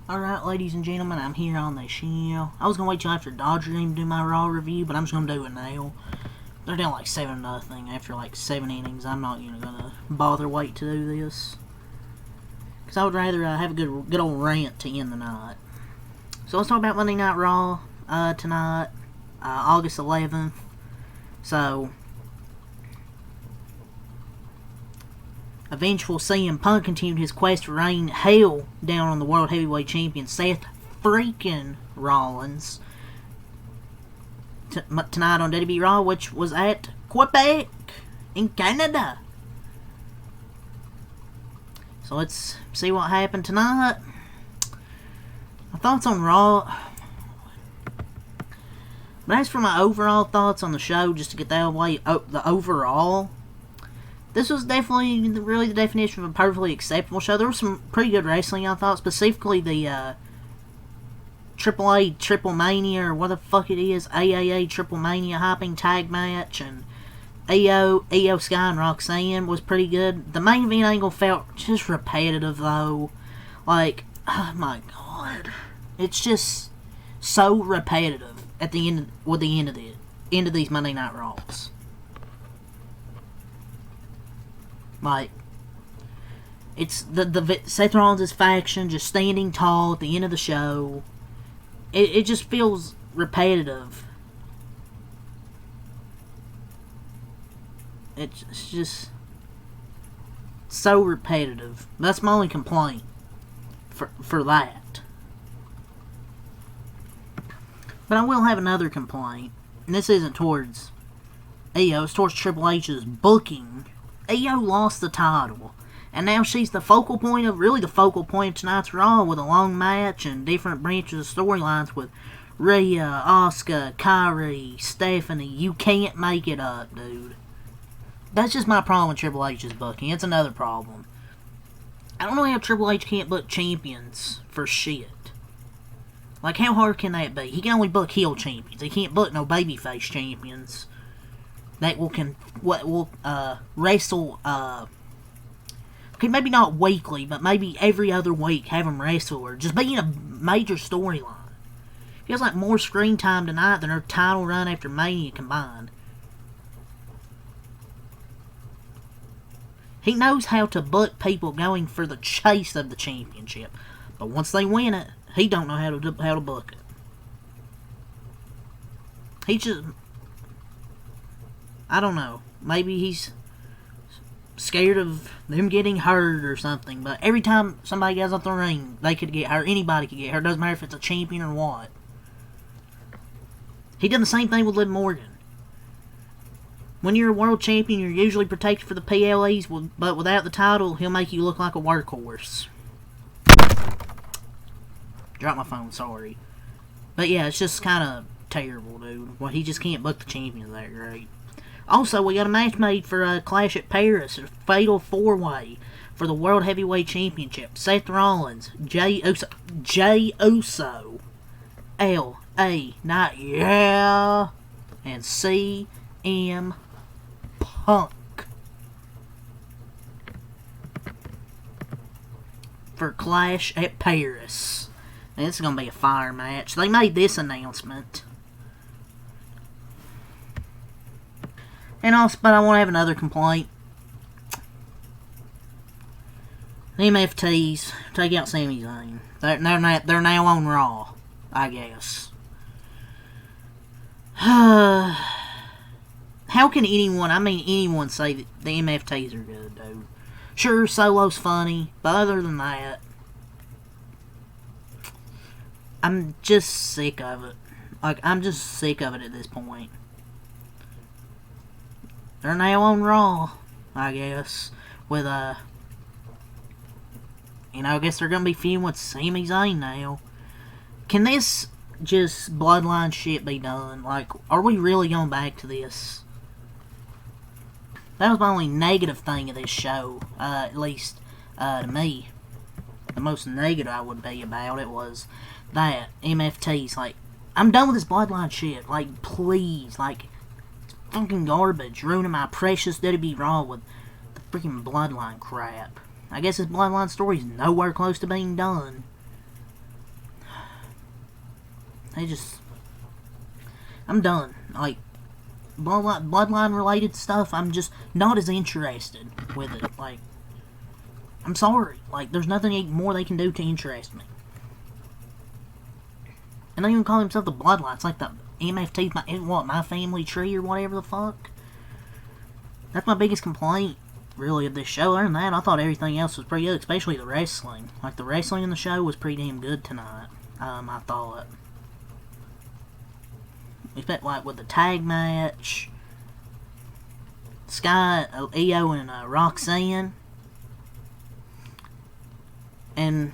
Alright, ladies and gentlemen, I'm here on the show. I was gonna wait till after Dodger game to do my Raw review, but I'm just gonna do it now. They're down like 7-0 after like 7 innings. I'm not even gonna bother wait to do this. Because I would rather have a good old rant to end the night. So let's talk about Monday Night Raw tonight, August 11th. So, a vengeful CM Punk continued his quest to rain hell down on the World Heavyweight Champion Seth freaking Rollins tonight on WWE Raw, which was at Quebec in Canada. So let's see what happened tonight. My thoughts on Raw. But as for my overall thoughts on the show, just to get that away, the overall, this was definitely really the definition of a perfectly acceptable show. There was some pretty good wrestling, I thought, specifically the AAA Triple Mania, or what the fuck it is, AAA Triple Mania hopping tag match, and Io Sky and Roxanne was pretty good. The main event angle felt just repetitive, though. Like, oh my god, it's just so repetitive at the end of these Monday Night Raws. Like, it's the Seth Rollins' faction just standing tall at the end of the show. It just feels repetitive. It's just so repetitive. That's my only complaint for that. But I will have another complaint, and this isn't towards Io, it's towards Triple H's booking. Io lost the title, and now she's the focal point of tonight's Raw, with a long match and different branches of storylines with Rhea, Asuka, Kairi, Stephanie. You can't make it up, dude. That's just my problem with Triple H's booking. It's another problem. I don't know how Triple H can't book champions for shit. Like, how hard can that be? He can only book heel champions. He can't book no babyface champions that will wrestle, okay, maybe not weekly, but maybe every other week have them wrestle, or just be in a major storyline. Feels like more screen time tonight than her title run after Mania combined. He knows how to book people going for the chase of the championship, but once they win it, he don't know how to book it. He just, I don't know. Maybe he's scared of them getting hurt or something. But every time somebody gets up the ring, they could get hurt. Anybody could get hurt. Doesn't matter if it's a champion or what. He did the same thing with Liv Morgan. When you're a world champion, you're usually protected for the PLEs, but without the title, he'll make you look like a workhorse. Drop my phone, sorry. But yeah, it's just kind of terrible, dude. Well, he just can't book the champions that great. Also, we got a match made for Clash at Paris, a fatal 4-way for the World Heavyweight Championship. Seth Rollins, Jey Uso, L.A. Knight, yeah, and CM Punk for Clash at Paris. And this is going to be a fire match. They made this announcement. And also, but I want to have another complaint. The MFTs, take out Sami Zayn. They're now on Raw, I guess. How can anyone say that the MFTs are good, dude? Sure, Solo's funny, but other than that, I'm just sick of it. Like, I'm just sick of it at this point. They're now on Raw, I guess, with, I guess they're gonna be feuding with Sami Zayn now. Can this just bloodline shit be done? Like, are we really going back to this? That was my only negative thing of this show, at least, to me. The most negative I would be about it was that, MFTs, like, I'm done with this bloodline shit. Like, please, like, it's fucking garbage, ruining my precious WWE Raw with the freaking bloodline crap. I guess this bloodline story is nowhere close to being done. I'm done. Like, bloodline related stuff, I'm just not as interested with it. Like, I'm sorry. Like, there's nothing more they can do to interest me. And they even call themselves the Bloodline. It's like the MFT, my family tree or whatever the fuck. That's my biggest complaint, really, of this show. Other than that, I thought everything else was pretty good, especially the wrestling. Like, the wrestling in the show was pretty damn good tonight, I thought. Except, like, with the tag match, Sky, Io, and Roxanne. And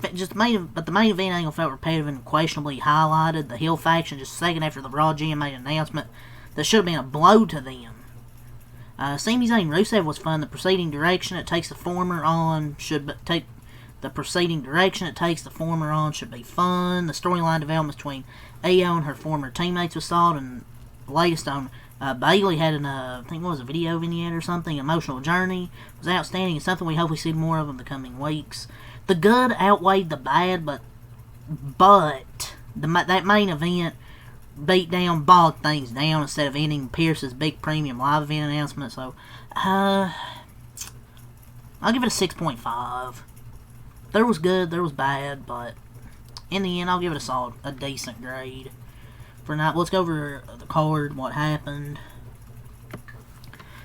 but the main event angle felt repetitive and questionably highlighted. The heel faction just a second after the Raw GM made an announcement that should have been a blow to them. Sami Zayn and Rusev was fun. The proceeding direction it takes the former on should be fun. The storyline developments between Io and her former teammates was solid, and the latest on Bayley had I think it was a video vignette or something, emotional journey, was outstanding and something we hopefully see more of in the coming weeks. The good outweighed the bad, but that main event bogged things down instead of ending Pierce's big premium live event announcement, so I'll give it a 6.5. There was good, there was bad, but in the end, I'll give it a decent grade. For now, let's go over the card, what happened.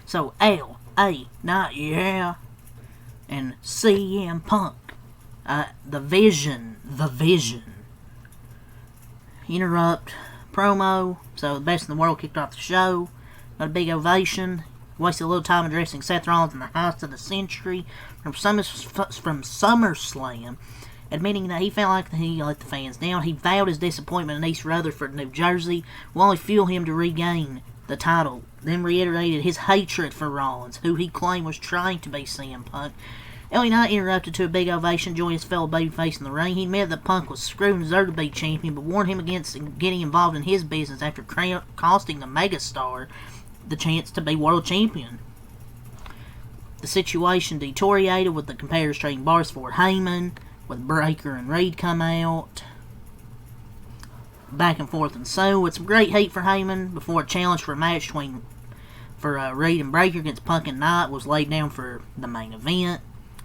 So, L.A. Knight, yeah, and CM Punk, the Vision, interrupt promo. So, the best in the world kicked off the show, got a big ovation, wasted a little time addressing Seth Rollins in the heist of the century from SummerSlam, admitting that he felt like he let the fans down. He vowed his disappointment in East Rutherford, New Jersey, will only fuel him to regain the title, then reiterated his hatred for Rollins, who he claimed was trying to be CM Punk. LA Knight interrupted to a big ovation, joining his fellow babyface in the ring. He admitted that Punk was screwed and deserved to be champion, but warned him against getting involved in his business after costing the megastar the chance to be world champion. The situation deteriorated with the competitors trading bars for Heyman, with Breaker and Reed come out. Back and forth and so, with some great heat for Heyman before a challenge for a match for Reed and Breaker against Punk and Knight was laid down for the main event.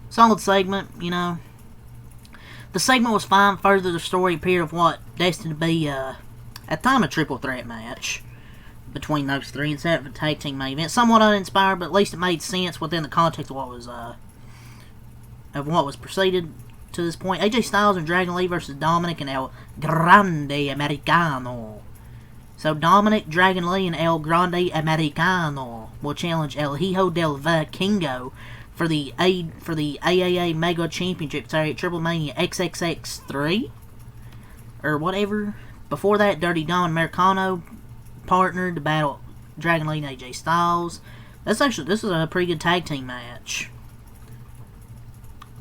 Solid segment, you know. The segment was fine, further the story appeared of what destined to be at the time a triple threat match between those three instead of a tag team main event. Somewhat uninspired, but at least it made sense within the context of what was preceded to this point. AJ Styles and Dragon Lee versus Dominic and El Grande Americano. So Dominic, Dragon Lee, and El Grande Americano will challenge El Hijo del Vikingo for the AAA Mega Championship, at Triple Mania XXX3 or whatever. Before that, Dirty Dom and Americano partnered to battle Dragon Lee and AJ Styles. This is a pretty good tag team match.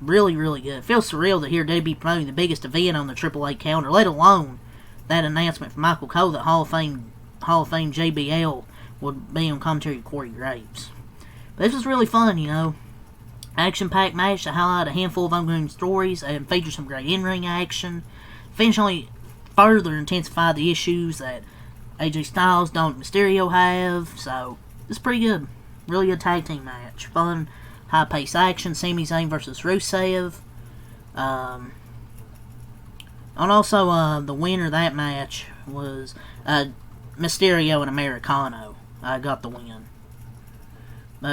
Really, really good. It feels surreal to hear WWE promoting the biggest event on the AAA calendar, let alone that announcement from Michael Cole that Hall of Fame JBL would be on commentary with Corey Graves. But this was really fun, you know. Action-packed match to highlight a handful of ongoing stories and feature some great in-ring action. Finish only further intensified the issues that AJ Styles, Dominic Mysterio have. So, it's pretty good. Really good tag team match. Fun, high-paced action. Sami Zayn versus Rusev. And also, the winner of that match was Mysterio and Americano. Got the win.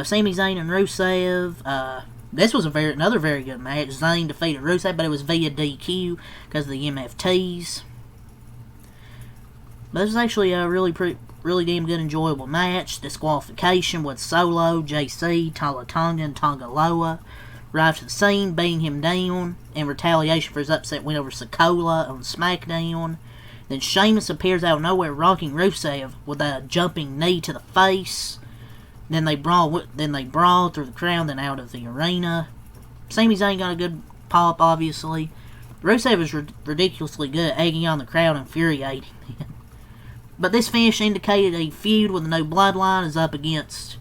Sami Zayn and Rusev. This was another very good match. Zayn defeated Rusev, but it was via DQ because of the MFTs. But this was actually a really damn good, enjoyable match. Disqualification with Solo, JC, Tala Tonga, and Tonga Loa arrived to the scene, beating him down in retaliation for his upset win over Sikoa on SmackDown. Then Sheamus appears out of nowhere, rocking Rusev with a jumping knee to the face. Then they brawl through the crowd, then out of the arena. Sami Zayn got a good pop, obviously. Rusev is ridiculously good at egging on the crowd and infuriating them. But this finish indicated a feud with the No Bloodline is up against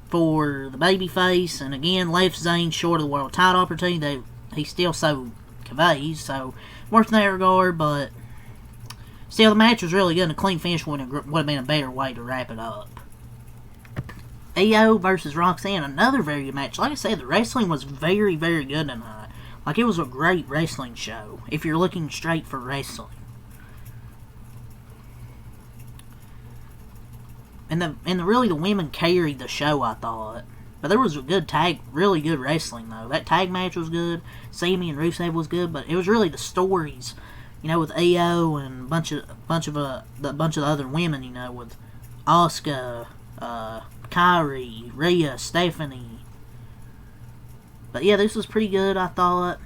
for the babyface, and again left Zayn short of the world title opportunity that he still so conveys. So worth in that regard, but Still, the match was really good, and a clean finish would have been a better way to wrap it up. Io versus Roxanne, another very good match. Like I said, the wrestling was very, very good tonight. Like, it was a great wrestling show, if you're looking straight for wrestling. And really the women carried the show, I thought. But there was a good really good wrestling though. That tag match was good. Sami and Rusev was good, but it was really the stories, with Io and a bunch of the other women, with Asuka, Kairi, Rhea, Stephanie. But yeah, this was pretty good, I thought.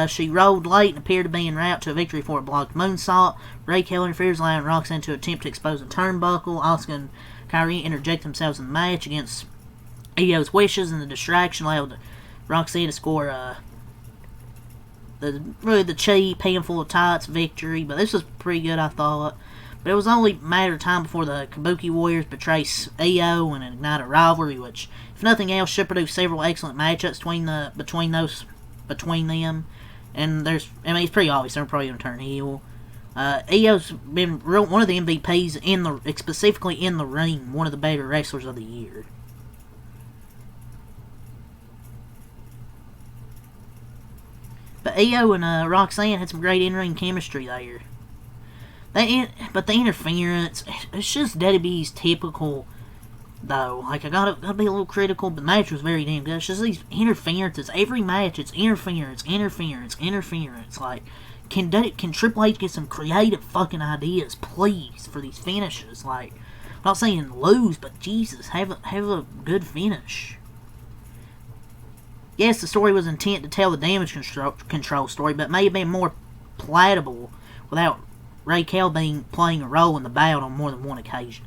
She rolled late and appeared to be en route to a victory for a blocked moonsault. Raquel interferes, allowing Roxanne to attempt to expose a turnbuckle. Asuka and Kairi interject themselves in the match against Io's wishes, and the distraction allowed Roxanne to score the cheap handful of tights victory. But this was pretty good, I thought. But it was only a matter of time before the Kabuki Warriors betray Io and ignite a rivalry, which, if nothing else, should produce several excellent matchups between them. And it's pretty obvious they're probably going to turn heel. Io's been one of the MVPs specifically in the ring, one of the better wrestlers of the year. But Io and Roxanne had some great in-ring chemistry there. But the interference, it's just WWE's typical, though. Like, I gotta be a little critical, but the match was very damn good. It's just these interferences. Every match, it's interference. Like, can Triple H get some creative fucking ideas, please, for these finishes? Like, I'm not saying lose, but Jesus, have a good finish. Yes, the story was intent to tell the damage control story, but may have been more palatable without Raquel playing a role in the bout on more than one occasion.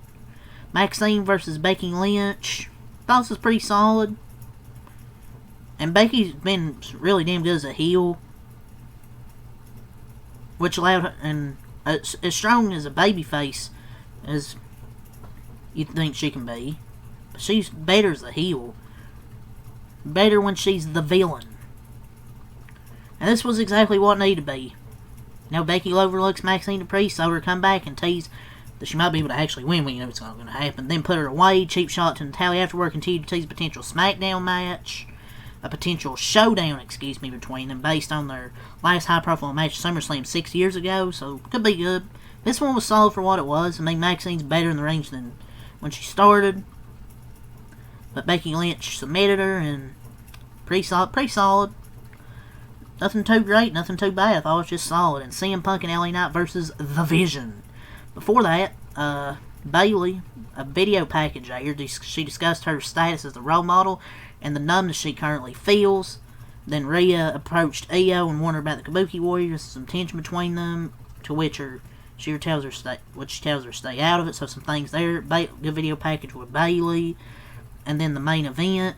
Maxine versus Becky Lynch. Thought this was pretty solid. And Becky's been really damn good as a heel, which allowed her, and as strong as a babyface as you think she can be. But she's better as a heel. Better when she's the villain. And this was exactly what needed to be. Now Becky overlooks Maxine Dupri, so her come back and tease that she might be able to actually win when it's not going to happen. Then put her away. Cheap shot to Natalya afterward. Continue to tease a potential SmackDown match. A potential showdown, between them based on their last high-profile match at SummerSlam 6 years ago. So, could be good. This one was solid for what it was. I mean, Maxine's better in the range than when she started. But Becky Lynch submitted her, and pretty solid. Nothing too great, nothing too bad. I thought it was just solid. And CM Punk and LA Knight versus The Vision. Before that, Bayley, a video package here, she discussed her status as the role model and the numbness she currently feels. Then Rhea approached Io and warned her about the Kabuki Warriors, some tension between them, to which she tells her stay out of it. So some things there. Good video package with Bayley, and then the main event.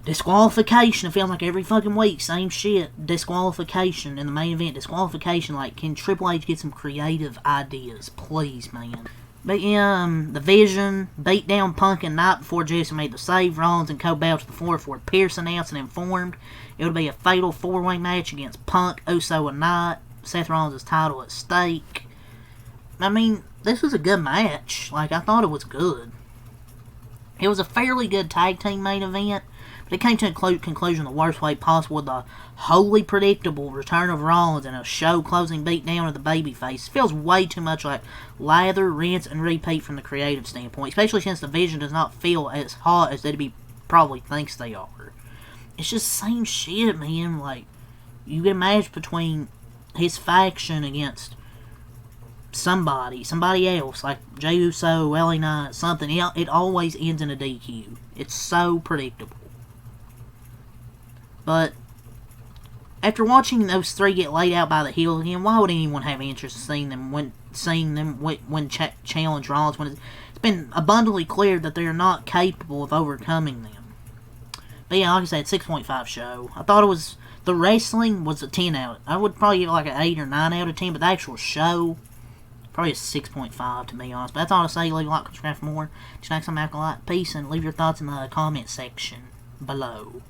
Disqualification. It feels like every fucking week, same shit. Disqualification in the main event. Disqualification. Like, can Triple H get some creative ideas, please, man? But yeah, the Vision beat down Punk and Knight before Jesse made the save. Rollins and Cole bounced the floor before Pierce announced and informed it would be a fatal four-way match against Punk, Uso, and Knight. Seth Rollins' title at stake. I mean, this was a good match. Like, I thought it was good. It was a fairly good tag team main event. But it came to a conclusion the worst way possible with the wholly predictable return of Rollins and a show-closing beatdown of the babyface. It feels way too much like lather, rinse, and repeat from the creative standpoint, especially since the Vision does not feel as hot as WWE probably thinks they are. It's just the same shit, man. Like, you get a match between his faction against somebody else, like Jey Uso, LA Knight, something. It always ends in a DQ. It's so predictable. But after watching those three get laid out by the heel again, why would anyone have interest in seeing them challenge Rollins when it's been abundantly clear that they are not capable of overcoming them? But yeah, like I said, 6.5 show. I thought the wrestling was a 10 out. I would probably give it like an 8 or 9 out of 10, but the actual show, probably a 6.5 to be honest. But that's all to say. Leave a like, subscribe for more. Just next time, Acolyte. Peace, and leave your thoughts in the comment section below.